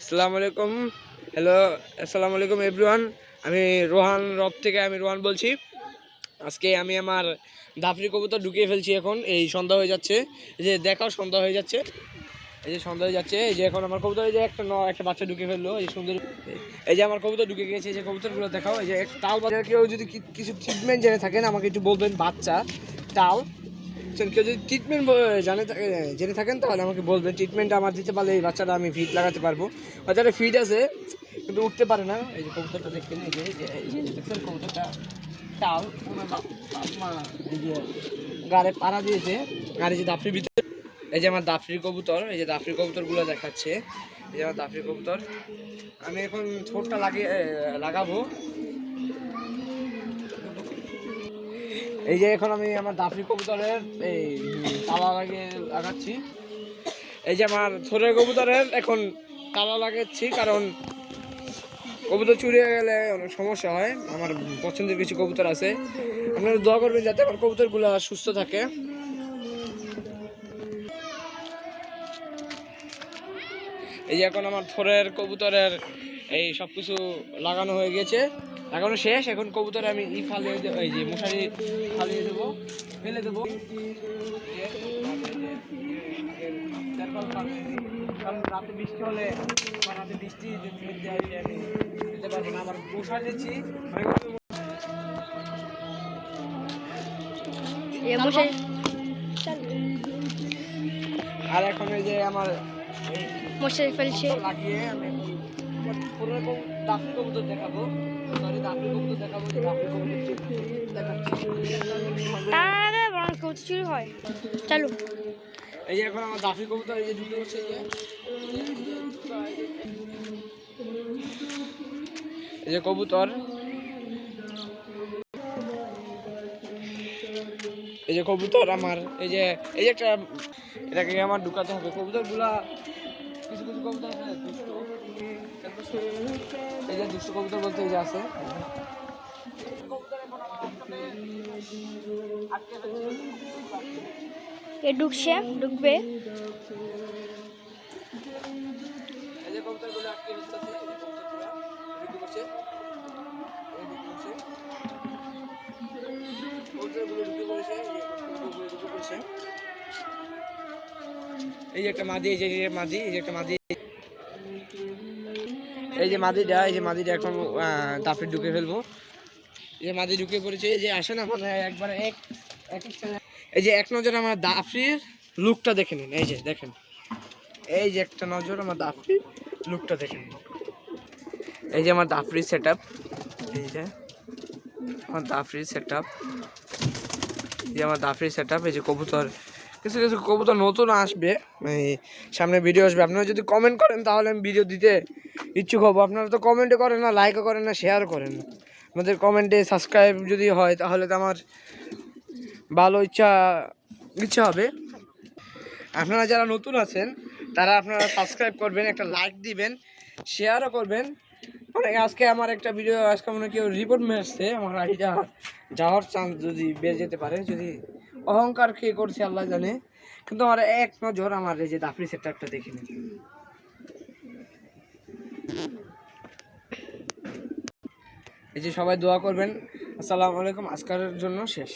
আসসালামু আলাইকুম। হ্যালো, আসসালামু আলাইকুম এভরিওয়ান। আমি রোহান বলছি। আজকে আমি আমার দাফরি কবুতর ঢুকিয়ে ফেলছি। এখন এই সন্ধ্যা হয়ে যাচ্ছে, এই যে দেখাও সন্ধ্যা হয়ে যাচ্ছে, এই যে সন্ধ্যা হয়ে যাচ্ছে। এই যে এখন আমার কবুতর, এই যে একটা বাচ্চা ঢুকে ফেললো, এই সুন্দর। এই যে আমার কবুতর ঢুকে গেছে, এই যে কবুতরগুলো দেখাও। এই যে টাল বাচ্চা, কেউ যদি কিছু ট্রিটমেন্ট জেনে থাকেন আমাকে একটু বলবেন। বাচ্চা টাল কেউ যদি ট্রিটমেন্ট জেনে থাকেন তাহলে আমাকে বলবেন। ট্রিটমেন্টটা আমার দিতে পারলে এই বাচ্চাটা আমি ফিট লাগাতে পারবো। বাচ্চাটা ফিট আছে কিন্তু উঠতে পারে না। এই যে কবুতরটা দেখছেন, এই যে দেখছেন কবুতরটা টাল, এই যে গাড়ে পাড়া দিয়েছে। আর এই যে দাফরির ভিতরে, এই যে আমার দাফরির কবুতর, এই যে দাফরির কবুতরগুলো দেখাচ্ছে। এই যে আমার দাফরির কবুতর, আমি এখন ঠোঁটটা লাগাবো। এই যে এখন আমি আমার দাফরি কবুতরের এই তালা লাগাচ্ছি। এই যে আমার থোরের কবুতরের এখন তালা লাগাচ্ছি, কারণ কবুতর চুরি হয়ে গেলে অনেক সমস্যা হয়। আমার পছন্দের কিছু কবুতর আছে, আপনারা দোয়া করবেন যাতে আমার কবুতরগুলো সুস্থ থাকে। এই যে এখন আমার থোরের কবুতরের এই সব কিছু লাগানো হয়ে গেছে, লাগানো শেষ। এখন কবুতরে আমি ফালিয়ে দেবো, এই যে মশারি ফালিয়ে দেবো, ফেলে দেবো। কারণ রাতে বৃষ্টি হলে বা রাতে বৃষ্টি আমি দিতে পারবো না। আবার মশারি দিচ্ছি। আর এখন এই যে আমার মশারি ফেলছে লাগিয়ে আমি দাফরি কবুতর দেখাবো। চুরি হয়। চালু। এই যে এখন আমার দাফরি কবুতর এই যে ঢুকে বসে, এই যে কবুতর, এই যে কবুতর আমার, এই যে একটা এটাকে আমার ঢুকাতে হবে। কবুতরগুলা কিছু কবুতর আছে দুষ্ট, এই যে দুষ্ট কবুতর বলতে এই যে আছে। ঢুকবে। এই যে কবুতরগুলো আটকে ফেলতেছে, এই যে কবুতরগুলো ঢুকে পড়ছে, এই ঢুকে পড়ছে, কবুতরগুলো ঢুকে পড়েছে, ঢুকে পড়ছে। এই যে একটা মাদি, এই যে মাদি, এই যে একটা মাদি, এই যে মাদিটা, এই যে মাদিটা এখন দাফরি ঢুকে ফেলবো। এই যে মাদি ঢুকে পড়েছে। এই যে আসেন আমাদের একবারে এই যে এক নজর আমার দাফরির লুকটা দেখে নিন। এই যে দেখেন, এই যে একটা নজর আমার দাফরির লুকটা দেখে নিন। এই যে আমার দাফরির সেট আপ, এই যে আমার দাফরির সেট আপ, এই যে আমার দাফরির সেট আপ। এই যে কবুতর, কিছু কবুতর নতুন আসবে, এই সামনে ভিডিও আসবে। আপনারা যদি কমেন্ট করেন তাহলে আমি ভিডিও দিতে ইচ্ছুক হবো। আপনারা তো কমেন্টও করেন না, লাইকও করেন না, শেয়ারও করেন না। আমাদের কমেন্টে সাবস্ক্রাইব যদি হয় তাহলে তো আমার ভালো ইচ্ছা হবে। আপনারা যারা নতুন আছেন তারা আপনারা সাবস্ক্রাইব করবেন, একটা লাইক দিবেন, শেয়ারও করবেন। অনেক আজকে আমার একটা ভিডিও, আজকে মনে কেউ রিপোর্ট মেরেছে, আমার আইডিটা যাওয়ার চান্স যদি বেড়ে যেতে পারে। যদি অহংকার কে করছে আল্লাহ জানে, কিন্তু আমার এক নজর আমার এই যে দাফরি সেটআপটা দেখে নিন। এই যে সবাই দোয়া করবেন। আসসালামু আলাইকুম। আজকের জন্য শেষ।